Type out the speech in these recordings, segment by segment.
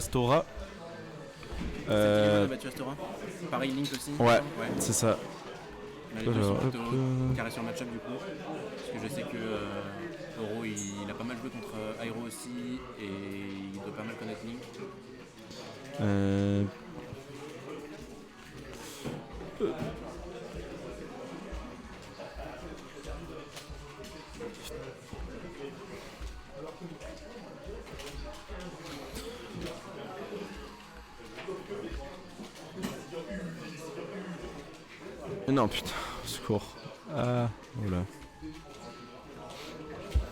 Astora. C'est qui a battu Astora? Pareil, Link aussi? Ouais, c'est ça. Les deux sont plutôt carrés sur le match-up du coup. Parce que je sais que Oro il a pas mal joué contre Airo aussi et il doit pas mal connaître Link. Non putain, secours. Ah, voilà.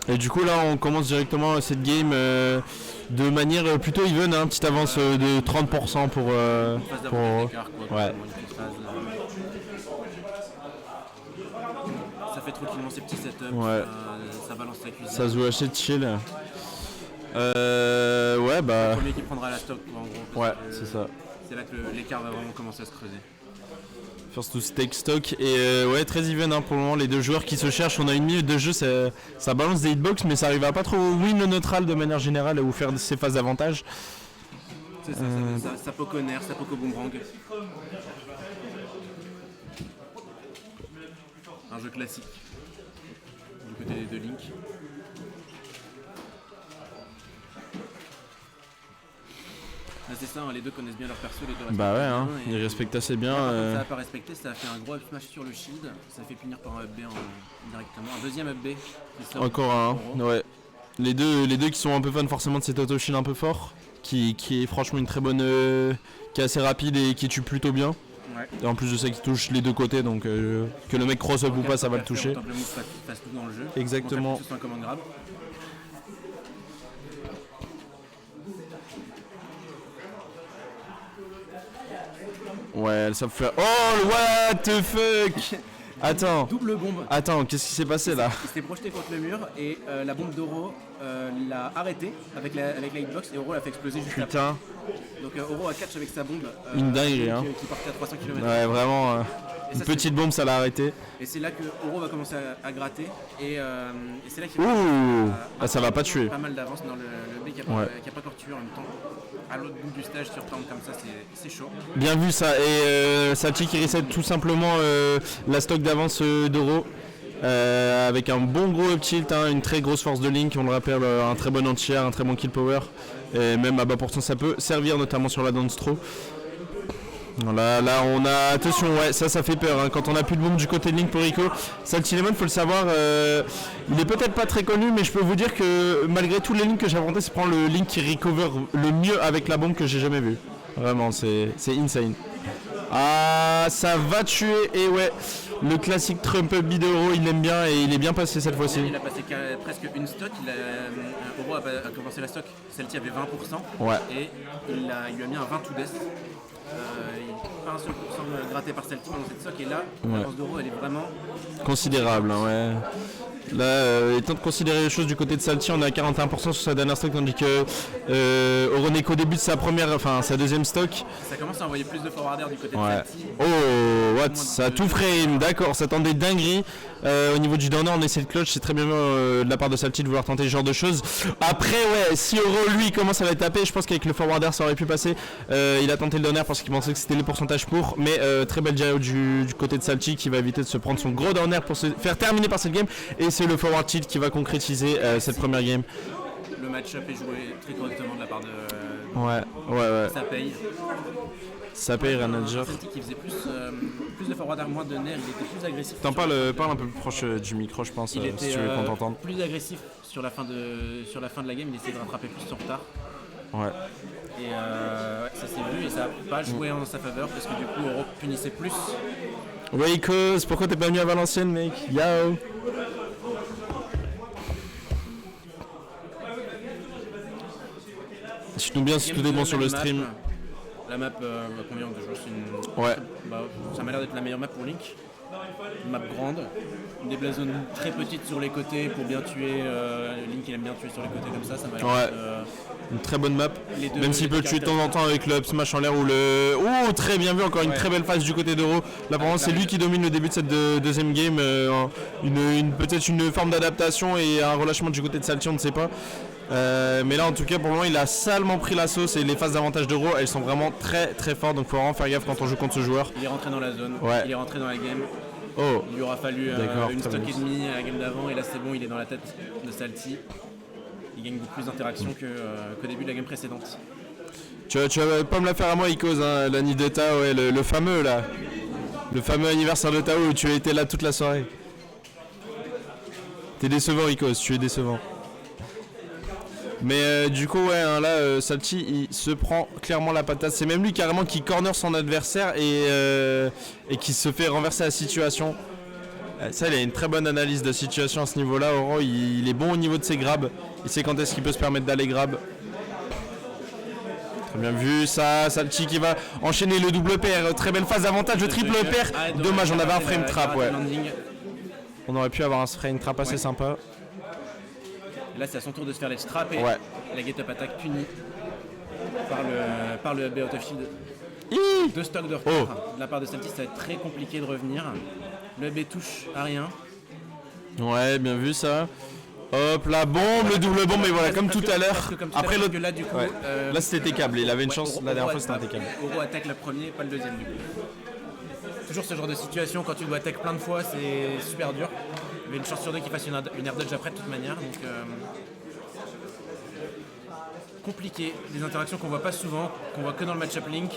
Et du coup là on commence directement cette game de manière plutôt even, hein, petite avance de 30% pour ouais. Ça fait tranquillement ces petits setups, ouais. Ça balance la cuisine. Ça se joue assez chill. Ouais bah. Le premier qui prendra la stock en gros. Ouais, c'est ça. C'est là que l'écart va vraiment commencer à se creuser. First to take stock et ouais très even, hein, pour le moment les deux joueurs qui se cherchent. On a une minute de jeu, ça balance des hitbox mais ça arrive à pas trop win le neutral de manière générale ou faire ses phases d'avantage. C'est ça, ça poke au nerf, ça poke au boomerang. Un jeu classique du côté de Link. Là, c'est ça, hein, les deux connaissent bien leur perso, les deux respectent. Bah ouais, hein, ils respectent assez bien. Ça n'a pas respecté, ça a fait un gros up smash sur le shield, ça fait finir par un up B directement. Un deuxième up B qui sort. Encore un, ouais. Les deux qui sont un peu fans forcément de cet auto shield un peu fort, qui est franchement une très bonne, qui est assez rapide et qui tue plutôt bien. Ouais. Et en plus je sais qu'il touche les deux côtés, donc que le mec cross up ou pas, ça va le toucher. Le move passe tout dans le jeu. Exactement. Que ce soit un command grab. Ouais, ça fait. Oh, what the fuck. Attends. Double bombe. Attends, qu'est-ce qui s'est passé là? Il s'est projeté contre le mur et la bombe d'Oro l'a arrêté avec la hitbox et Oro l'a fait exploser juste Putain. après. Donc Oro a catch avec sa bombe. Une dinguerie, hein. Qui partait à 300 km. Ouais, vraiment. Une ça, petite bombe, ça l'a arrêté. Et c'est là que Oro va commencer à gratter et c'est là qu'il Ouh, ça va pas tuer. Pas mal d'avance dans le B qui a pas encore tué en même temps. À l'autre bout du stage sur Town comme ça, c'est chaud. Bien vu ça, et Salty qui reset tout simplement la stock d'avance d'Oro avec un bon gros up tilt, hein, une très grosse force de Link, on le rappelle, un très bon anti-air, un très bon kill power, et même à bas pourcent ça peut servir notamment sur la dance throw. Là on a, attention, ouais, ça fait peur, hein, quand on a plus de bombe du côté de Link pour Rico. Salty Lemon, faut le savoir, il est peut-être pas très connu, mais je peux vous dire que malgré tous les Links que j'ai inventés, c'est prendre le Link qui recover le mieux avec la bombe que j'ai jamais vu. Vraiment, c'est insane. Ah, ça va tuer, et ouais, le classique Trump Up d'Oro, il l'aime bien et il est bien passé cette fois-ci. Il a passé presque une stock, Oro a commencé la stock, celle-ci avait 20%, ouais. Et il lui a mis un 20 to death. Pas un seul pourcent gratté par celle-ci pendant cette stock, et là, la force d'Oro elle est vraiment considérable, hein, ouais. Là, il est temps de considérer les choses du côté de Salty, on est à 41% sur sa dernière stock, tandis que Oro n'est qu'au début de sa deuxième stock. Ça commence à envoyer plus de forwarder du côté de Salty. Oh, what, ça a tout frame, d'accord, ça tendait dinguerie. Au niveau du downer, on essaie de clutch, c'est très bien de la part de Salty de vouloir tenter ce genre de choses. Après, ouais, si Oro lui commence à la taper, je pense qu'avec le forwarder ça aurait pu passer. Il a tenté le downer parce qu'il pensait que c'était les pourcentages pour, mais très belle gyro du côté de Salty qui va éviter de se prendre son gros downer pour se faire terminer par cette game, et c'est le forward tilt qui va concrétiser cette première game. Le match-up est joué très correctement de la part de. Ouais. Ça paye Ranager. Salty qui faisait plus de forward, moins de nerfs, il était plus agressif. Parle un peu plus proche du micro, je pense, si tu veux qu'on t'entende. Plus agressif sur la fin de la game, il essayait de rattraper plus son retard. Ouais. Et ça s'est vu et ça n'a pas joué en sa faveur parce que du coup Oro punissait plus. Ouais, cause, pourquoi t'es pas venu à Valenciennes, mec? Yo. Dites-nous bien si tout est bon sur le stream. La map, combien de joueurs? C'est une. Ouais. Ça m'a l'air d'être la meilleure map pour Link. Une map grande, des blazones très petites sur les côtés pour bien tuer. Link il aime bien tuer sur les côtés comme ça m'a l'air. Une très bonne map, même s'il peut tuer de temps en temps avec le up smash en l'air ou le. Oh, très bien vu, encore une très belle phase du côté d'Oro. Là, pour c'est lui qui domine le début de cette deuxième game. Peut-être une forme d'adaptation et un relâchement du côté de Salty, on ne sait pas. Mais là en tout cas pour le moment il a salement pris la sauce et les phases d'avantage d'Euro elles sont vraiment très très fortes, donc faut vraiment faire gaffe quand on joue contre ce joueur. Il est rentré dans la zone, Ouais. il est rentré dans la game. Oh, Il lui aura fallu une très stock bien. et demie à la game d'avant et là c'est bon, il est dans la tête de Salty. Il gagne beaucoup plus d'interactions qu'au début de la game précédente. tu vas pas me la faire à moi Icos, hein, l'anniversaire de Tao, ouais, le fameux là. Le fameux anniversaire de Tao où tu as été là toute la soirée. T'es décevant Icos, tu es décevant. Mais du coup ouais hein, là Salty il se prend clairement la patate. C'est même lui carrément qui corner son adversaire et qui se fait renverser la situation. Ça il a une très bonne analyse de situation à ce niveau là. Oro il est bon au niveau de ses grabs. Il sait quand est-ce qu'il peut se permettre d'aller grab. Très bien vu ça, Salty qui va enchaîner le double pair. Très belle phase d'avantage, le triple pair. Dommage on avait un frame trap ouais. On aurait pu avoir un frame trap assez sympa. Là c'est à son tour de se faire les trap et Ouais. la get up attaque punie par le B out of shield. Deux stocks de retard de la part de Salty, ça va être très compliqué de revenir. Le B touche à rien. Ouais, bien vu ça. Hop, la bombe, le double bombe, mais voilà, comme tout à l'heure. Après l'autre. Là, du coup, Ouais. Là c'était câble, il avait une ouais, chance, la dernière fois c'était un câble. Oro attaque le premier, pas le deuxième. Du coup. Toujours ce genre de situation, quand tu dois attaque plein de fois, c'est super dur. Mais une chance sur deux qu'il fasse une air dodge après de toute manière. Donc, compliqué, des interactions qu'on voit pas souvent, qu'on voit que dans le match-up Link.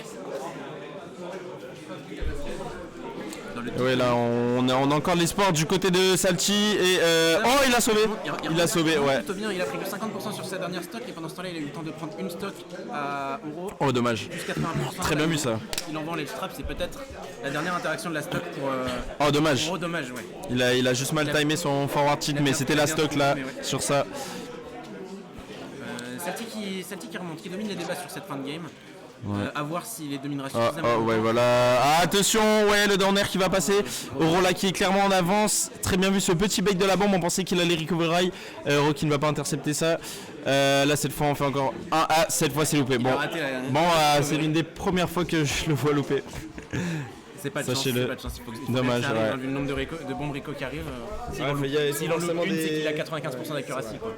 Ouais, là on a encore l'espoir du côté de Salty et oh il a sauvé. Il a sauvé, ouais. Plutôt bien, il a pris que 50% sur sa dernière stock et pendant ce temps-là il a eu le temps de prendre une stock à Oro. Oh dommage. Plus 80%. Très bien vu ça. Il envoie les straps, c'est peut-être la dernière interaction de la stock pour Oh dommage. Oro, dommage ouais. Il a juste mal timé son forward tilt, mais c'était la stock là sur ça. Salty qui remonte, qui domine les débats sur cette fin de game. À voir s'il les dominera Oh, suffisamment. ouais voilà. Ah, attention, ouais le downer qui va passer. Oro là qui est clairement en avance. Très bien vu ce petit bait de la bombe, on pensait qu'il allait recover high. Oro qui ne va pas intercepter ça. Là cette fois on fait encore un. Ah cette fois c'est loupé. Bon, c'est l'une des premières fois que je le vois louper. C'est pas de chance, c'est pas de chance. Il faut dommage, vu le nombre de bombes Rico qui arrivent. S'il Ouais, en loupe une, c'est qu'il a 95% d'accuracy quoi.